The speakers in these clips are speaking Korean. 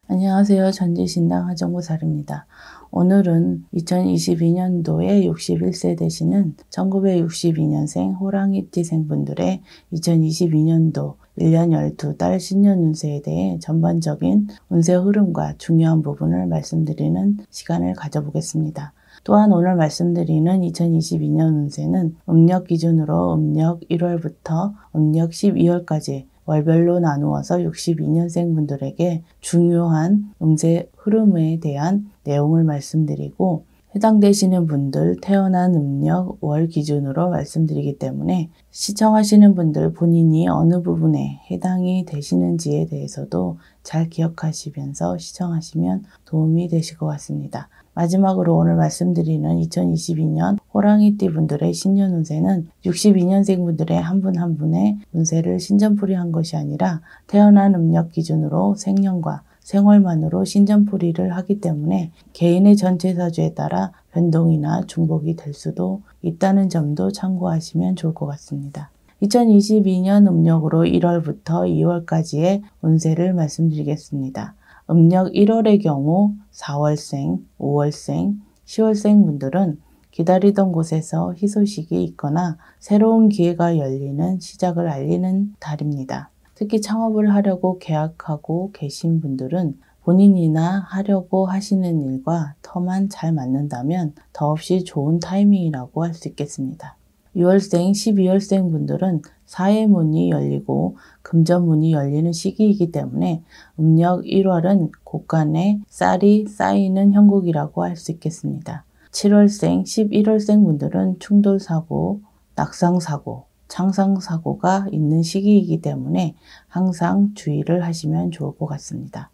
안녕하세요. 전지신당 하정무살입니다. 오늘은 2022년도에 61세 되시는 1962년생 호랑이띠생분들의 2022년도 1년 12달 신년 운세에 대해 전반적인 운세 흐름과 중요한 부분을 말씀드리는 시간을 가져보겠습니다. 또한 오늘 말씀드리는 2022년 운세는 음력 기준으로 음력 1월부터 음력 12월까지 월별로 나누어서 62년생 분들에게 중요한 운세 흐름에 대한 내용을 말씀드리고, 해당되시는 분들 태어난 음력 월 기준으로 말씀드리기 때문에 시청하시는 분들 본인이 어느 부분에 해당이 되시는지에 대해서도 잘 기억하시면서 시청하시면 도움이 되실 것 같습니다. 마지막으로 오늘 말씀드리는 2022년 호랑이띠 분들의 신년 운세는 62년생 분들의 한 분 한 분의 운세를 신전풀이한 것이 아니라 태어난 음력 기준으로 생년과 생월만으로 신전풀이를 하기 때문에 개인의 전체 사주에 따라 변동이나 중복이 될 수도 있다는 점도 참고하시면 좋을 것 같습니다. 2022년 음력으로 1월부터 2월까지의 운세를 말씀드리겠습니다. 음력 1월의 경우 4월생, 5월생, 10월생 분들은 기다리던 곳에서 희소식이 있거나 새로운 기회가 열리는 시작을 알리는 달입니다. 특히 창업을 하려고 계약하고 계신 분들은 본인이나 하려고 하시는 일과 터만 잘 맞는다면 더없이 좋은 타이밍이라고 할 수 있겠습니다. 6월생, 12월생 분들은 사회 문이 열리고 금전 문이 열리는 시기이기 때문에 음력 1월은 곳간에 쌀이 쌓이는 형국이라고 할 수 있겠습니다. 7월생, 11월생 분들은 충돌사고, 낙상사고, 창상사고가 있는 시기이기 때문에 항상 주의를 하시면 좋을 것 같습니다.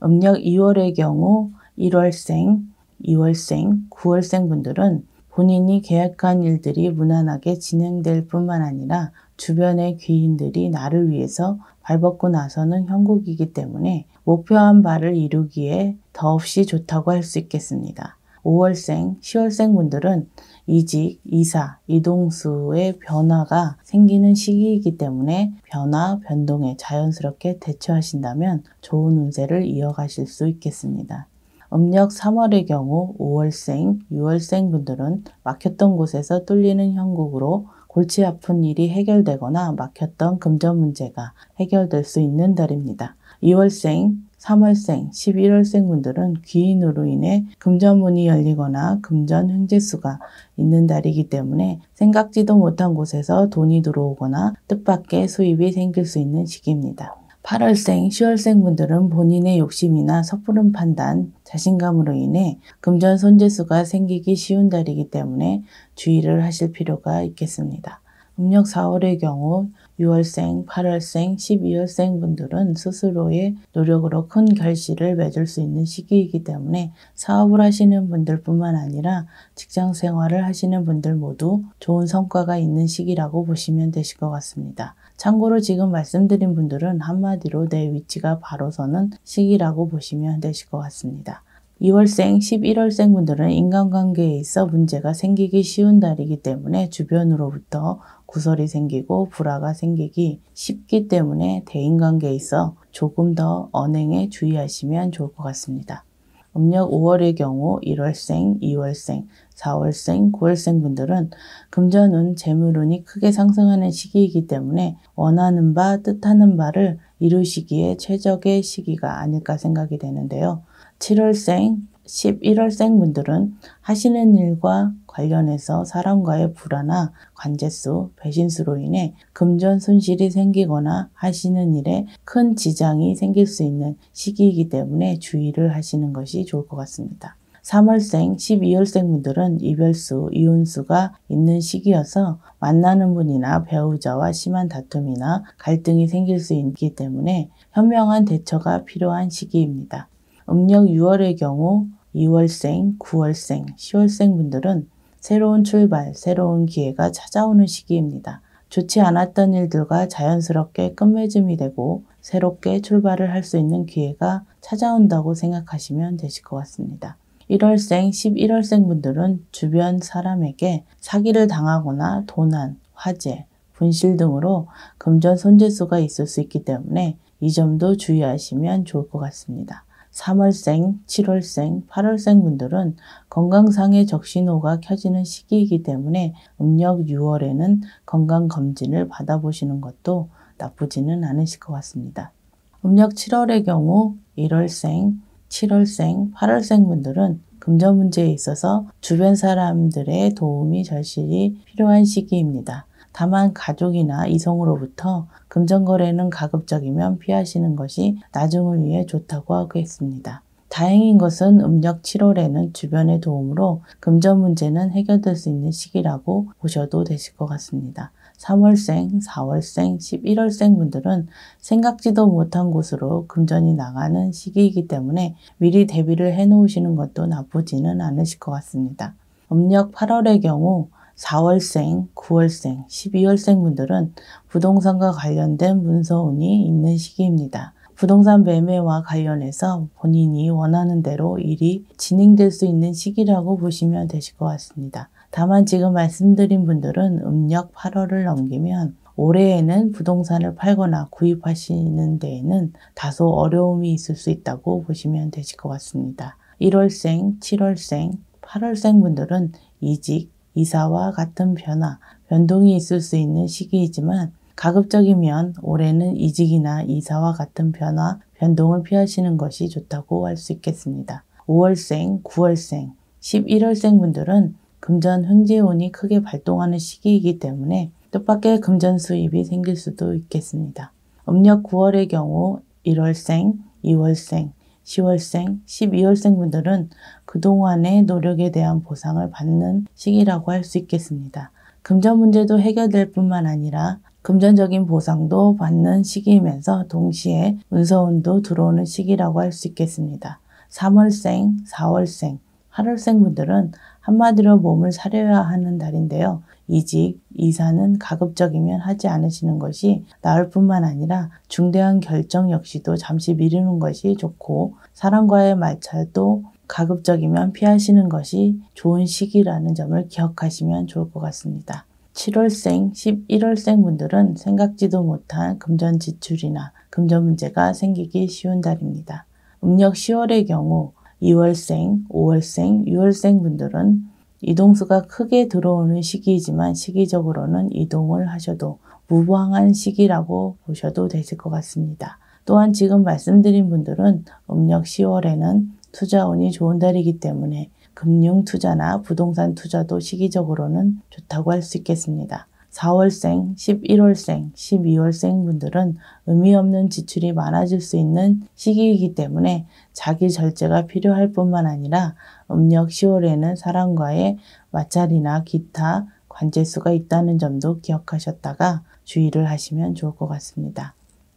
음력 2월의 경우 1월생, 2월생, 9월생 분들은 본인이 계획한 일들이 무난하게 진행될 뿐만 아니라 주변의 귀인들이 나를 위해서 발벗고 나서는 형국이기 때문에 목표한 바를 이루기에 더없이 좋다고 할 수 있겠습니다. 5월생, 10월생 분들은 이직, 이사, 이동수의 변화가 생기는 시기이기 때문에 변화, 변동에 자연스럽게 대처하신다면 좋은 운세를 이어가실 수 있겠습니다. 음력 3월의 경우 5월생, 6월생 분들은 막혔던 곳에서 뚫리는 형국으로 골치 아픈 일이 해결되거나 막혔던 금전 문제가 해결될 수 있는 달입니다. 2월생, 3월생, 11월생 분들은 귀인으로 인해 금전문이 열리거나 금전 횡재수가 있는 달이기 때문에 생각지도 못한 곳에서 돈이 들어오거나 뜻밖의 수입이 생길 수 있는 시기입니다. 8월생, 10월생 분들은 본인의 욕심이나 섣부른 판단, 자신감으로 인해 금전 손재수가 생기기 쉬운 달이기 때문에 주의를 하실 필요가 있겠습니다. 음력 4월의 경우 6월생, 8월생, 12월생 분들은 스스로의 노력으로 큰 결실을 맺을 수 있는 시기이기 때문에 사업을 하시는 분들뿐만 아니라 직장 생활을 하시는 분들 모두 좋은 성과가 있는 시기라고 보시면 되실 것 같습니다. 참고로 지금 말씀드린 분들은 한마디로 내 위치가 바로 서는 시기라고 보시면 되실 것 같습니다. 2월생, 11월생 분들은 인간관계에 있어 문제가 생기기 쉬운 달이기 때문에 주변으로부터 구설이 생기고 불화가 생기기 쉽기 때문에 대인관계에 있어 조금 더 언행에 주의하시면 좋을 것 같습니다. 음력 5월의 경우 1월생, 2월생, 4월생, 9월생 분들은 금전운, 재물운이 크게 상승하는 시기이기 때문에 원하는 바, 뜻하는 바를 이루시기에 최적의 시기가 아닐까 생각이 되는데요. 7월생, 11월생 분들은 하시는 일과 관련해서 사람과의 불화나 관제수, 배신수로 인해 금전 손실이 생기거나 하시는 일에 큰 지장이 생길 수 있는 시기이기 때문에 주의를 하시는 것이 좋을 것 같습니다. 3월생, 12월생 분들은 이별수, 이혼수가 있는 시기여서 만나는 분이나 배우자와 심한 다툼이나 갈등이 생길 수 있기 때문에 현명한 대처가 필요한 시기입니다. 음력 6월의 경우 2월생, 9월생, 10월생 분들은 새로운 출발, 새로운 기회가 찾아오는 시기입니다. 좋지 않았던 일들과 자연스럽게 끝맺음이 되고 새롭게 출발을 할 수 있는 기회가 찾아온다고 생각하시면 되실 것 같습니다. 1월생, 11월생 분들은 주변 사람에게 사기를 당하거나 도난, 화재, 분실 등으로 금전 손재수가 있을 수 있기 때문에 이 점도 주의하시면 좋을 것 같습니다. 3월생, 7월생, 8월생 분들은 건강상의 적신호가 켜지는 시기이기 때문에 음력 6월에는 건강검진을 받아보시는 것도 나쁘지는 않으실 것 같습니다. 음력 7월의 경우 1월생, 7월생, 8월생 분들은 금전 문제에 있어서 주변 사람들의 도움이 절실히 필요한 시기입니다. 다만 가족이나 이성으로부터 금전거래는 가급적이면 피하시는 것이 나중을 위해 좋다고 하겠습니다. 다행인 것은 음력 7월에는 주변의 도움으로 금전 문제는 해결될 수 있는 시기라고 보셔도 되실 것 같습니다. 3월생, 4월생, 11월생 분들은 생각지도 못한 곳으로 금전이 나가는 시기이기 때문에 미리 대비를 해놓으시는 것도 나쁘지는 않으실 것 같습니다. 음력 8월의 경우 4월생, 9월생, 12월생 분들은 부동산과 관련된 문서운이 있는 시기입니다. 부동산 매매와 관련해서 본인이 원하는 대로 일이 진행될 수 있는 시기라고 보시면 되실 것 같습니다. 다만 지금 말씀드린 분들은 음력 8월을 넘기면 올해에는 부동산을 팔거나 구입하시는 데에는 다소 어려움이 있을 수 있다고 보시면 되실 것 같습니다. 1월생, 7월생, 8월생 분들은 이직, 이사와 같은 변동이 있을 수 있는 시기이지만 가급적이면 올해는 이직이나 이사와 같은 변동을 피하시는 것이 좋다고 할 수 있겠습니다. 5월생, 9월생, 11월생 분들은 금전 횡재운이 크게 발동하는 시기이기 때문에 뜻밖의 금전 수입이 생길 수도 있겠습니다. 음력 9월의 경우 1월생, 2월생, 10월생, 12월생 분들은 그동안의 노력에 대한 보상을 받는 시기라고 할 수 있겠습니다. 금전 문제도 해결될 뿐만 아니라 금전적인 보상도 받는 시기이면서 동시에 문서운도 들어오는 시기라고 할 수 있겠습니다. 3월생, 4월생, 8월생 분들은 한마디로 몸을 사려야 하는 달인데요. 이직, 이사는 가급적이면 하지 않으시는 것이 나을 뿐만 아니라 중대한 결정 역시도 잠시 미루는 것이 좋고 사람과의 마찰도 가급적이면 피하시는 것이 좋은 시기라는 점을 기억하시면 좋을 것 같습니다. 7월생, 11월생 분들은 생각지도 못한 금전 지출이나 금전 문제가 생기기 쉬운 달입니다. 음력 10월의 경우 2월생, 5월생, 6월생 분들은 이동수가 크게 들어오는 시기이지만 시기적으로는 이동을 하셔도 무방한 시기라고 보셔도 되실 것 같습니다. 또한 지금 말씀드린 분들은 음력 10월에는 투자운이 좋은 달이기 때문에 금융 투자나 부동산 투자도 시기적으로는 좋다고 할 수 있겠습니다. 4월생, 11월생, 12월생 분들은 의미 없는 지출이 많아질 수 있는 시기이기 때문에 자기 절제가 필요할 뿐만 아니라 음력 10월에는 사람과의 마찰이나 기타 관제수가 있다는 점도 기억하셨다가 주의를 하시면 좋을 것 같습니다.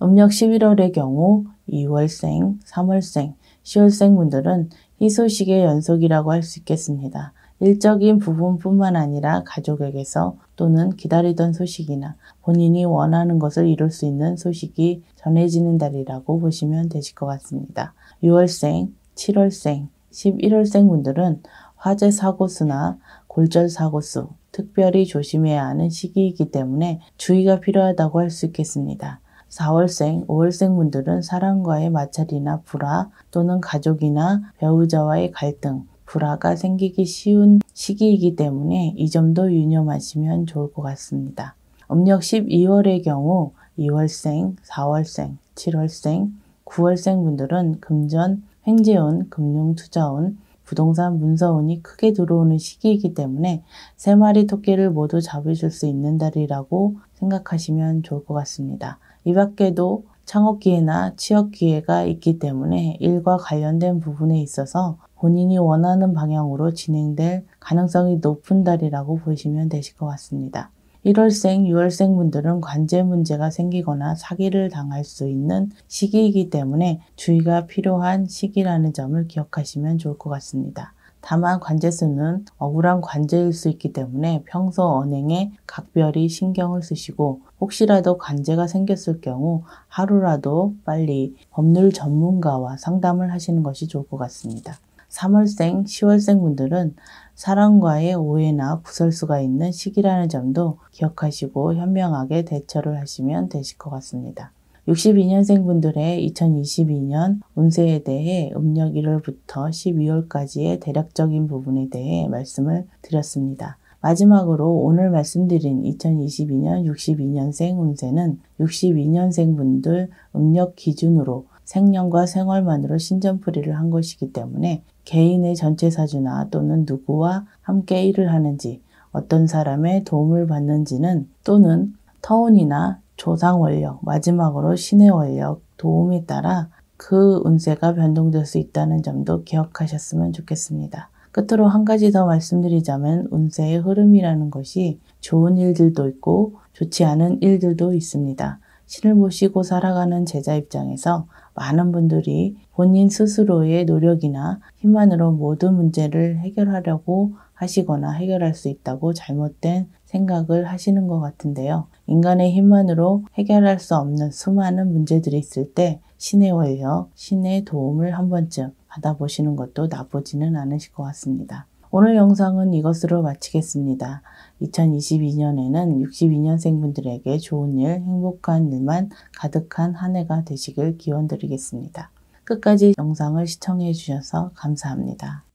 음력 11월의 경우 2월생, 3월생, 10월생 분들은 희소식의 연속이라고 할 수 있겠습니다. 일적인 부분뿐만 아니라 가족에게서 또는 기다리던 소식이나 본인이 원하는 것을 이룰 수 있는 소식이 전해지는 달이라고 보시면 되실 것 같습니다. 6월생, 7월생, 11월생 분들은 화재 사고수나 골절 사고수, 특별히 조심해야 하는 시기이기 때문에 주의가 필요하다고 할 수 있겠습니다. 4월생, 5월생 분들은 사람과의 마찰이나 불화 또는 가족이나 배우자와의 갈등, 불화가 생기기 쉬운 시기이기 때문에 이 점도 유념하시면 좋을 것 같습니다. 음력 12월의 경우 2월생, 4월생, 7월생, 9월생 분들은 금전, 횡재운, 금융투자운, 부동산 문서운이 크게 들어오는 시기이기 때문에 3마리 토끼를 모두 잡으실 수 있는 달이라고 생각하시면 좋을 것 같습니다. 이 밖에도 창업기회나 취업기회가 있기 때문에 일과 관련된 부분에 있어서 본인이 원하는 방향으로 진행될 가능성이 높은 달이라고 보시면 되실 것 같습니다. 1월생, 6월생 분들은 관제 문제가 생기거나 사기를 당할 수 있는 시기이기 때문에 주의가 필요한 시기라는 점을 기억하시면 좋을 것 같습니다. 다만 관제수는 억울한 관제일 수 있기 때문에 평소 언행에 각별히 신경을 쓰시고 혹시라도 관제가 생겼을 경우 하루라도 빨리 법률 전문가와 상담을 하시는 것이 좋을 것 같습니다. 3월생, 10월생 분들은 사람과의 오해나 구설수가 있는 시기라는 점도 기억하시고 현명하게 대처를 하시면 되실 것 같습니다. 62년생 분들의 2022년 운세에 대해 음력 1월부터 12월까지의 대략적인 부분에 대해 말씀을 드렸습니다. 마지막으로 오늘 말씀드린 2022년 62년생 운세는 62년생 분들 음력 기준으로 생년과 생월만으로 신전풀이를 한 것이기 때문에 개인의 전체 사주나 또는 누구와 함께 일을 하는지, 어떤 사람의 도움을 받는지는 또는 터운이나 조상 원력, 마지막으로 신의 원력, 도움에 따라 그 운세가 변동될 수 있다는 점도 기억하셨으면 좋겠습니다. 끝으로 한 가지 더 말씀드리자면 운세의 흐름이라는 것이 좋은 일들도 있고 좋지 않은 일들도 있습니다. 신을 모시고 살아가는 제자 입장에서 많은 분들이 본인 스스로의 노력이나 힘만으로 모든 문제를 해결하려고 하시거나 해결할 수 있다고 잘못된 생각을 하시는 것 같은데요. 인간의 힘만으로 해결할 수 없는 수많은 문제들이 있을 때 신의 원력, 신의 도움을 한 번쯤 받아보시는 것도 나쁘지는 않으실 것 같습니다. 오늘 영상은 이것으로 마치겠습니다. 2022년에는 62년생 분들에게 좋은 일, 행복한 일만 가득한 한 해가 되시길 기원드리겠습니다. 끝까지 영상을 시청해 주셔서 감사합니다.